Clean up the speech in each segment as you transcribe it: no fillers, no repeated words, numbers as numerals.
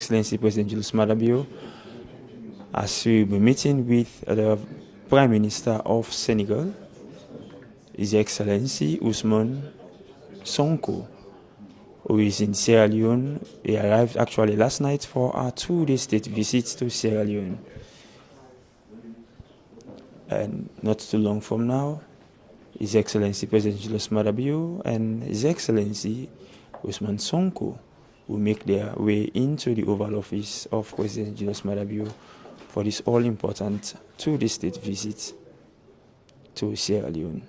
Excellency President Julius Madabio, as we will be meeting with the Prime Minister of Senegal, His Excellency Ousmane Sonko, who is in Sierra Leone. He arrived actually last night for a 2-day state visit to Sierra Leone. And not too long from now, His Excellency President Julius Madabio and His Excellency Ousmane Sonko will make their way into the Oval Office of President Julius Madabio for this all-important 2-day state visit to Sierra Leone.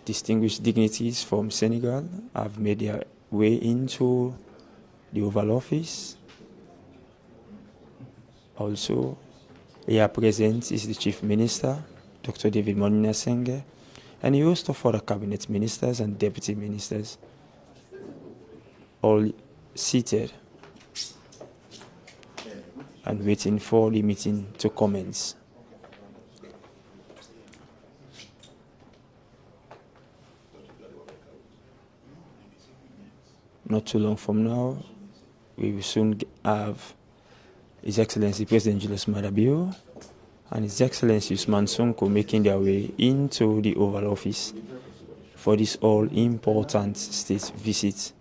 Distinguished dignitaries from Senegal have made their way into the Oval Office. Also, here present is the Chief Minister, Dr. David Monina Senge, and a host of other cabinet ministers and deputy ministers, all seated and waiting for the meeting to commence. Not too long from now, we will soon have His Excellency President Julius Madabio and His Excellency Ousmane Sonko making their way into the Oval Office for this all-important state visit.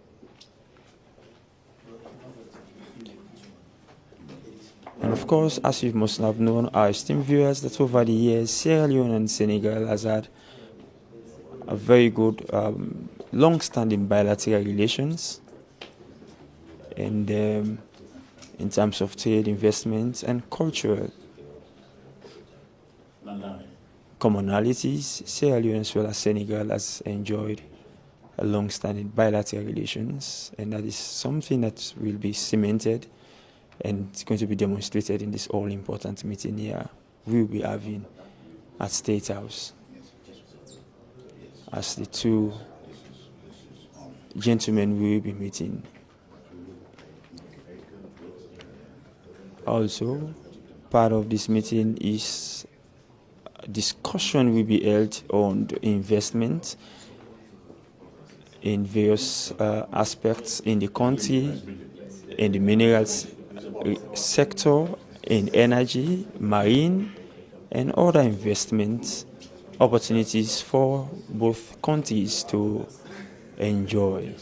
And of course, as you must have known, our esteemed viewers, that over the years, Sierra Leone and Senegal has had a very good, long-standing bilateral relations, and in terms of trade, investments, and cultural commonalities, Sierra Leone as well as Senegal has enjoyed a long-standing bilateral relations, and that is something that will be cemented and it's going to be demonstrated in this all-important meeting here we will be having at State House, as the two gentlemen will be meeting. Also, part of this meeting is a discussion will be held on the investment in various aspects in the country, in the minerals sector, in energy, marine, and other investment opportunities for both countries to enjoy.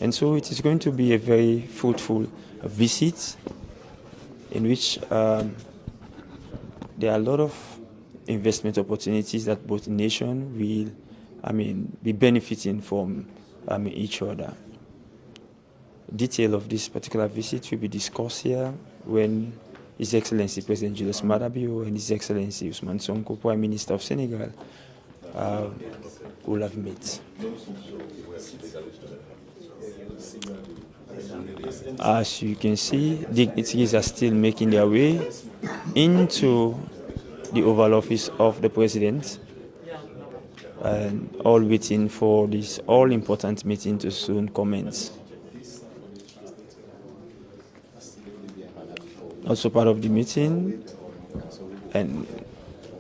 And so it is going to be a very fruitful visit in which there are a lot of investment opportunities that both nations will, be benefiting from each other. Detail of this particular visit will be discussed here when His Excellency President Julius Madabio and His Excellency Ousmane Sonko, Prime Minister of Senegal, will have met. As you can see, dignitaries are still making their way into the Oval Office of the President, and all waiting for this all-important meeting to soon commence. Also part of the meeting, and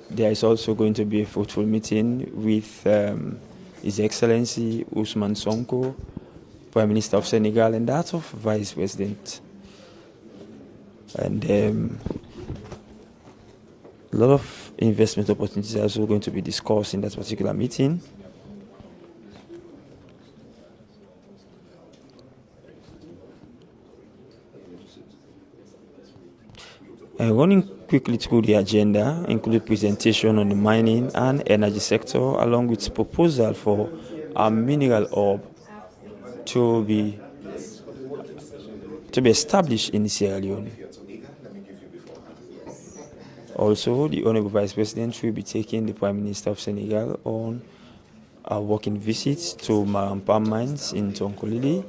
there is also going to be a fruitful meeting with His Excellency Ousmane Sonko, Prime Minister of Senegal, and that of Vice President. And a lot of investment opportunities are also going to be discussed in that particular meeting. Running quickly through the agenda include presentation on the mining and energy sector, along with proposal for a mineral hub to be established in Sierra Leone. Also, the Honorable Vice President will be taking the Prime Minister of Senegal on a working visit to Marampam mines in Tonkolili,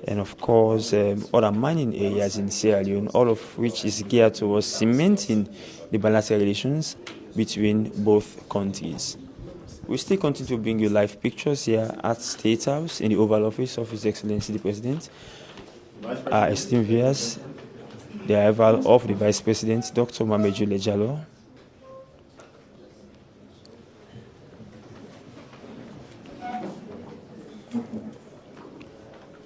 and of course other mining areas in Sierra Leone, all of which is geared towards cementing the bilateral relations between both countries. We still continue to bring you live pictures here at State House in the Oval Office of His Excellency the President. Our esteemed viewers, the arrival of the Vice President, Dr. Mameju Lejalo.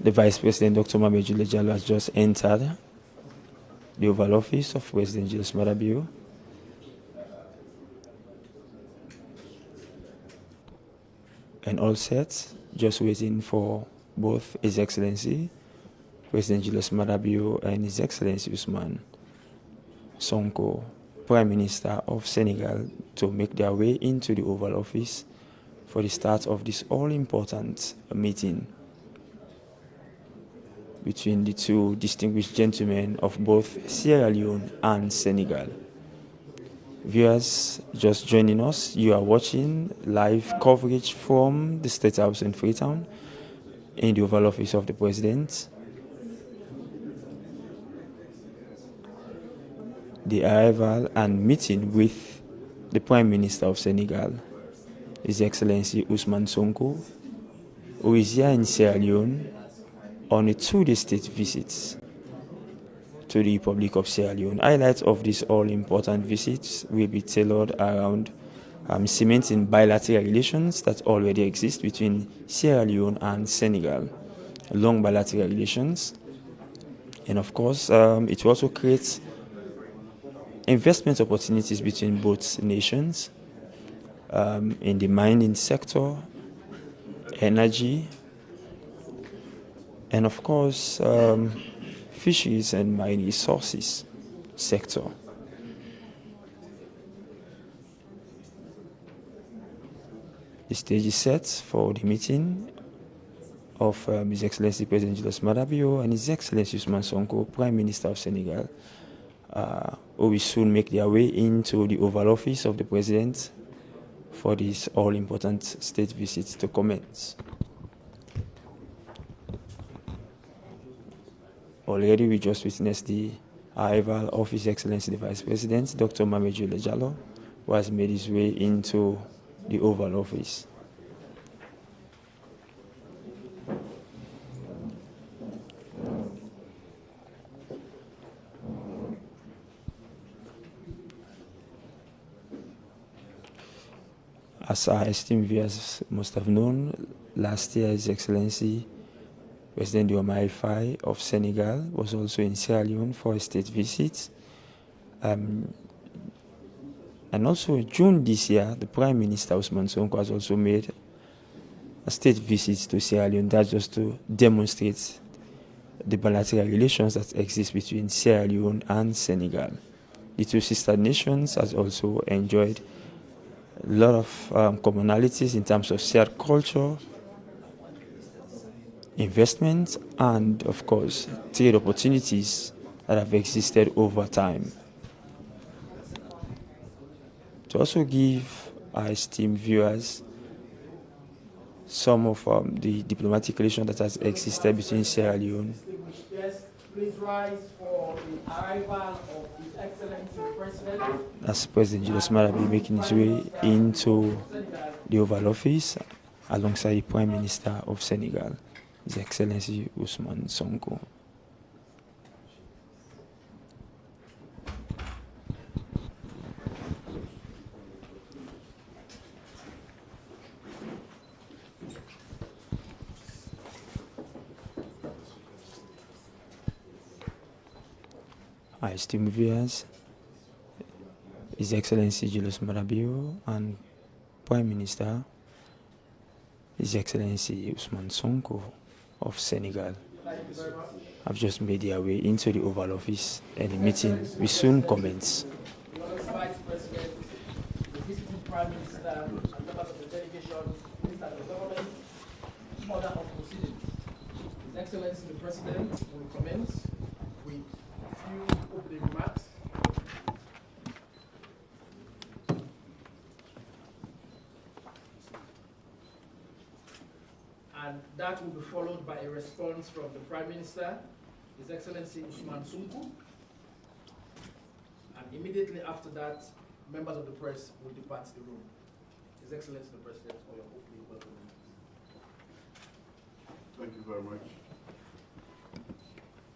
The Vice President, Dr. Mamadou Diallo, has just entered the Oval Office of President Julius Maada Bio. And all set, just waiting for both His Excellency President Julius Maada Bio and His Excellency Ousmane Sonko, Prime Minister of Senegal, to make their way into the Oval Office for the start of this all-important meeting between the two distinguished gentlemen of both Sierra Leone and Senegal. Viewers just joining us, you are watching live coverage from the State House in Freetown in the Oval Office of the President. The arrival and meeting with the Prime Minister of Senegal, His Excellency Ousmane Sonko, who is here in Sierra Leone on a 2-day state visit to the Republic of Sierra Leone. Highlights of this all-important visit will be tailored around cementing bilateral relations that already exist between Sierra Leone and Senegal, long bilateral relations. And of course, it will also create investment opportunities between both nations in the mining sector, energy, and of course, fisheries and marine resources sector. The stage is set for the meeting of His Excellency President Julius Maada Bio and His Excellency Ousmane Sonko, Prime Minister of Senegal, who will soon make their way into the Oval Office of the President for this all-important state visit to commence. Already we just witnessed the arrival of His Excellency the Vice President, Dr. Mamadou Diallo, who has made his way into the Oval Office. As our esteemed viewers must have known, last year His Excellency President Diomaye Faye of Senegal was also in Sierra Leone for a state visit. And also in June this year, the Prime Minister Ousmane Sonko has also made a state visit to Sierra Leone. That's just to demonstrate the bilateral relations that exist between Sierra Leone and Senegal. The two sister nations has also enjoyed a lot of commonalities in terms of shared culture, investment, and of course trade opportunities that have existed over time. To also give our esteemed viewers some of the diplomatic relations that has existed between Sierra Leone. Yes, please rise for the arrival of His Excellency President. As President Julius Maada Bio making his way into the Oval Office alongside the Prime Minister of Senegal, His Excellency Ousmane Sonko. Our esteemed viewers, His Excellency Julius Maada Bio and Prime Minister His Excellency Ousmane Sonko of Senegal have just made their way into the Oval Office, and the meeting will soon commence. The Vice President, the visiting Prime Minister, and members of the delegation, Minister of Government, order of proceedings. His Excellency the President will commence with a few opening remarks. And that will be followed by a response from the Prime Minister, His Excellency Ousmane Sonko. And immediately after that, members of the press will depart the room. His Excellency the President, for your opening welcome. Thank you very much.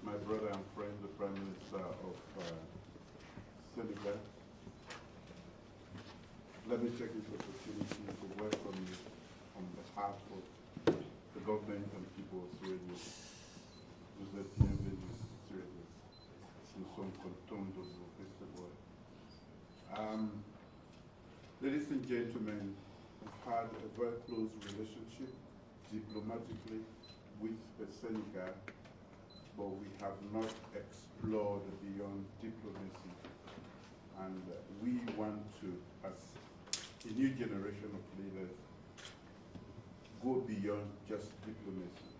My brother and friend, the Prime Minister of Senegal. Let me take this opportunity to welcome you on behalf of the government and people of Sierra Leone. and gentlemen, we've had a very close relationship diplomatically with the Senegal, but we have not explored beyond diplomacy. And we want to, as a new generation of leaders, go beyond just diplomacy.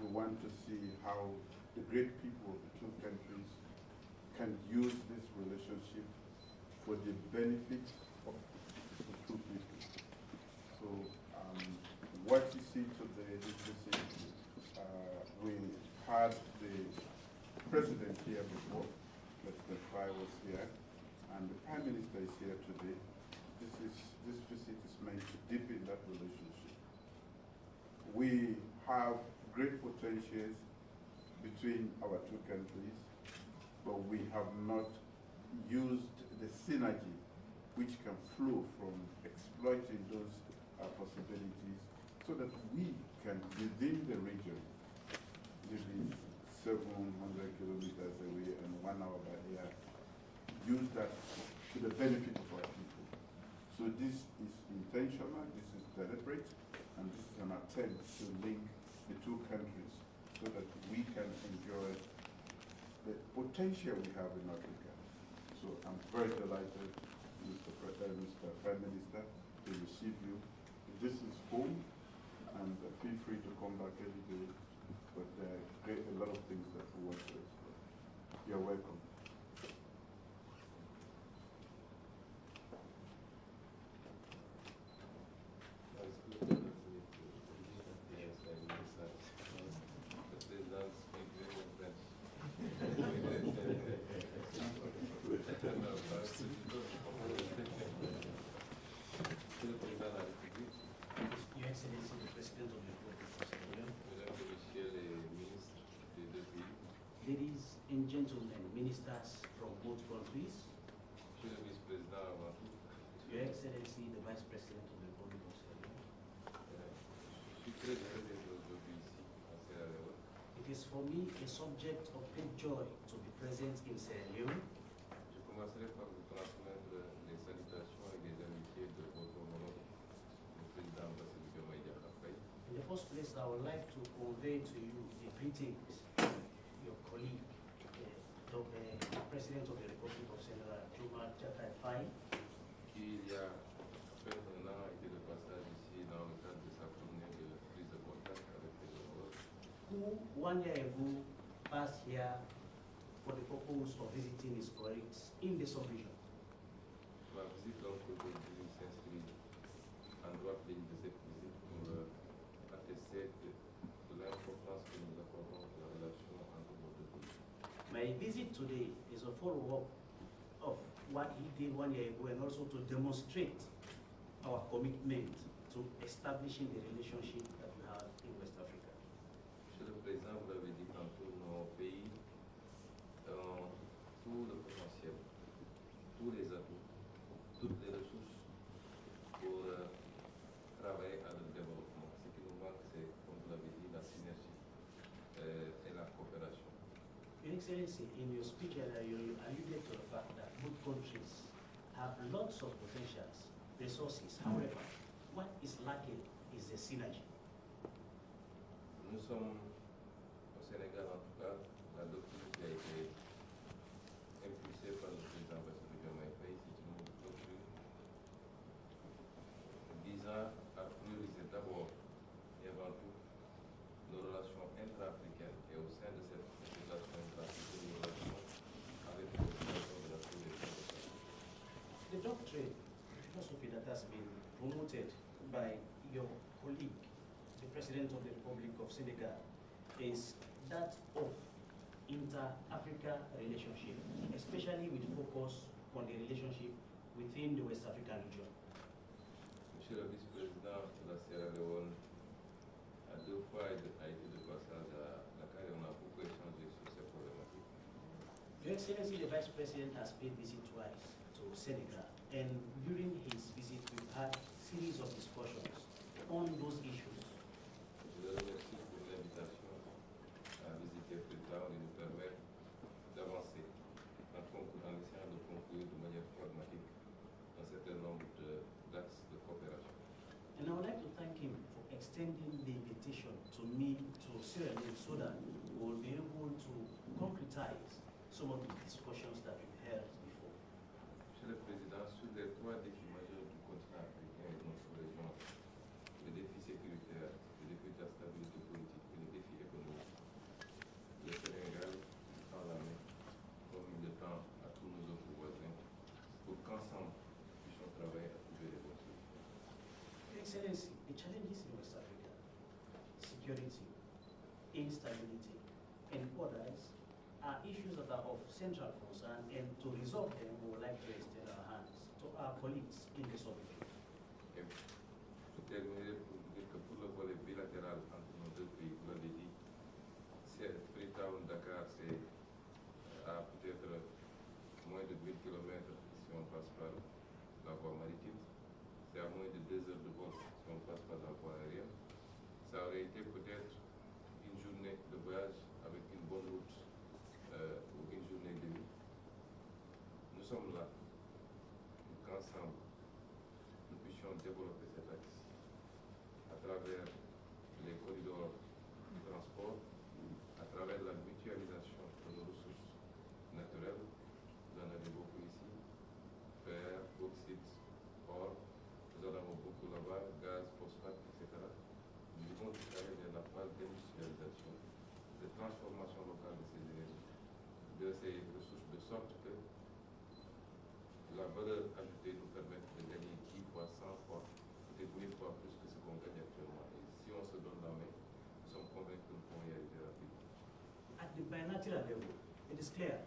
We want to see how the great people of the two countries can use this relationship for the benefit of the two people. So what you see today, this visit, we had the president here before, President Faye was here, and the Prime Minister is here today. This visit is meant to deepen that relationship. We have great potentials between our two countries, but we have not used the synergy which can flow from exploiting those possibilities so that we can, within the region, maybe 700 kilometers away and 1 hour by air, use that to the benefit of our people. So this is intentional, this is deliberate, and this is an attempt to link the two countries so that we can enjoy the potential we have in Africa. So I'm very delighted, Mr. Prime Minister, to receive you. This is home, and feel free to come back any day, but there are a lot of things that we want to explore. You're welcome. Your Excellency, the President of the Republic of Senegal, ladies and gentlemen, ministers from both countries, Your Excellency, the Vice President of the Republic of Senegal, it is for me a subject of great joy to be present in Sierra Leone. Je commencerai par vous transmettre les salutations et les amitiés de votre homologue, le président In the first place, I would like to convey to you the greetings your colleague, the President of the Republic of Senegal, Ousmane Faye, qui il y a près d'un an était de passage ici dans le cadre de sa tournée de prise de contact avec les homologues, who 1 year ago passed here for the purpose of visiting his colleagues in the sub-region. Ma visite donc aujourd'hui s'inscrit en droite ligne de cette visite pour attester de l'importance que nous accordons à la relation entre nos deux pays. My visit today is a follow-up of what he did 1 year ago and also to demonstrate our commitment to establishing the relationship that we have in West Africa. Monsieur le Président, vous l'avez dit tantôt, nos pays ont tout le potentiel, tous les atouts, toutes les ressources pour travailler à le développement. Ce qui nous manque, c'est, comme vous l'avez dit, la synergie et la coopération. Your Excellency, in your speech you alluded to the fact that both countries have lots of potentials, resources. However, what is lacking is the synergy. Nous sommes au Sénégal, en tout cas, la doctrine qui a été impulsée par le président Faye, c'est une doctrine visant à prioriser d'abord et avant tout nos relations intra-africaines et au sein de cette relation intra-africaine, nos relations avec les populations de la sous-région de l'Afrique. The doctrine, philosophy that has been promoted by your colleague, the President of the Republic of Senegal, is that of inter-Africa relationship, especially with focus on the relationship within the West African region. Monsieur le vice-président de la Sierra Leone, à 2 fois a été de passage à Dakar et on a beaucoup échangé sur ces problématiques. Your Excellency, the Vice President has paid visit twice to Senegal, and during his visit we've had a series of discussions on those issues. Je le remercie pour l'invitation à visiter Freetown et nous permettre d'avancer en essayant de conclure de manière pragmatique un certain nombre d'axes extending the invitation to me to Sierra Leone so that we'll be able to concretize some of the discussions that we've heard before. Monsieur le Président, sur les trois défis majeurs du continent africain et de notre région, le défi sécuritaire, le défi de la stabilité politique et le défi économique, le Sénégal tend la main, comme il le tend à tous nos autres voisins, pour qu'ensemble nous puissions travailler à trouver les bonnes solutions. Excellency, the challenges in West Africa, security, instability, and others are issues that are of central concern, and to resolve them, we would like to extend our hands to our colleagues in the sub-region. Et pour terminer, pour vous dire que pour le volet bilatéral entre nos deux pays, vous l'avez dit, c'est Freetown, Dakar, c'est à peut-être moins de 1000 km si on passe par la voie maritime. C'est à moins de 2 heures de vol si on passe par la voie aérienne. Ça aurait été peut-être une journée de voyage avec une bonne route ou une journée et demie. Nous sommes là pour qu'ensemble nous puissions développer cet axe à travers les corridors de transport, à travers la mutualisation de nos ressources naturelles. Vous en avez beaucoup ici, fer, bauxite, or, nous en avons beaucoup là-bas, gaz, phosphate, etc. Nous devons aller vers la phase d'industrialisation, de transformation locale de ces énergies, de ces ressources, de sorte que la valeur ajoutée nous permette de gagner 10 fois, 100 fois, peut-être 1000 fois plus que ce qu'on gagne actuellement. Et si on se donne la main, nous sommes convaincus que nous pourrons y arriver rapidement. At the bilateral level, it is clear.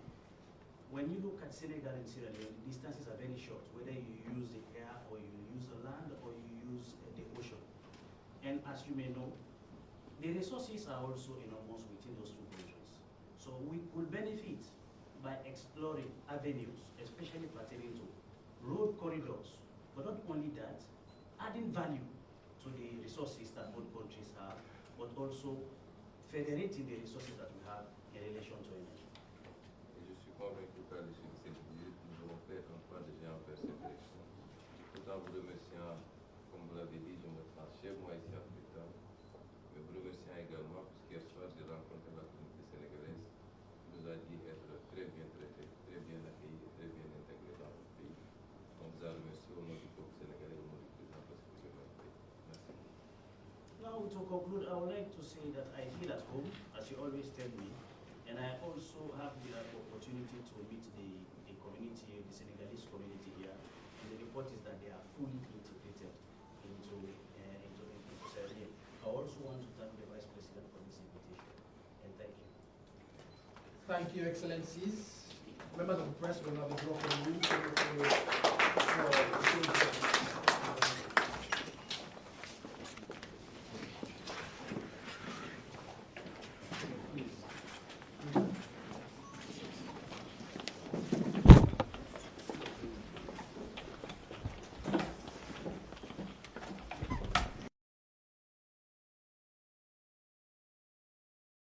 When you look at Senegal and Sierra Leone, the distances are very short, whether you use the air or you use the land or you use the ocean. And as you may know, the resources are also enormous within those two regions. So we could benefit by exploring avenues, especially pertaining to road corridors, but not only that, adding value to the resources that both countries have, but also federating the resources that we have in relation to energy. Et je suis convaincu qu'à l'issue de cette visite, nous allons faire un pas de géant vers cette direction. Tout en vous remerciant, comme vous l'avez dit, je me sens chez moi ici à Freetown, mais vous remerciant également, puisqu'hier soir j'ai rencontré la communauté sénégalaise, qui nous a dit être très bien traité, très bien accueilli et très bien intégré dans notre pays. On vous a remercié au nom du peuple sénégalais, au nom du président de notre pays. Merci. Now, to conclude, I would like to say that I feel at home, as you always tell me, and I also have the opportunity to meet the community, the Senegalese community here, and the report is that they are fully integrated into Sierra Leone. I also want to thank the Vice President for this invitation, and thank you. Thank you, Excellencies. Members of the press will now be brought from you.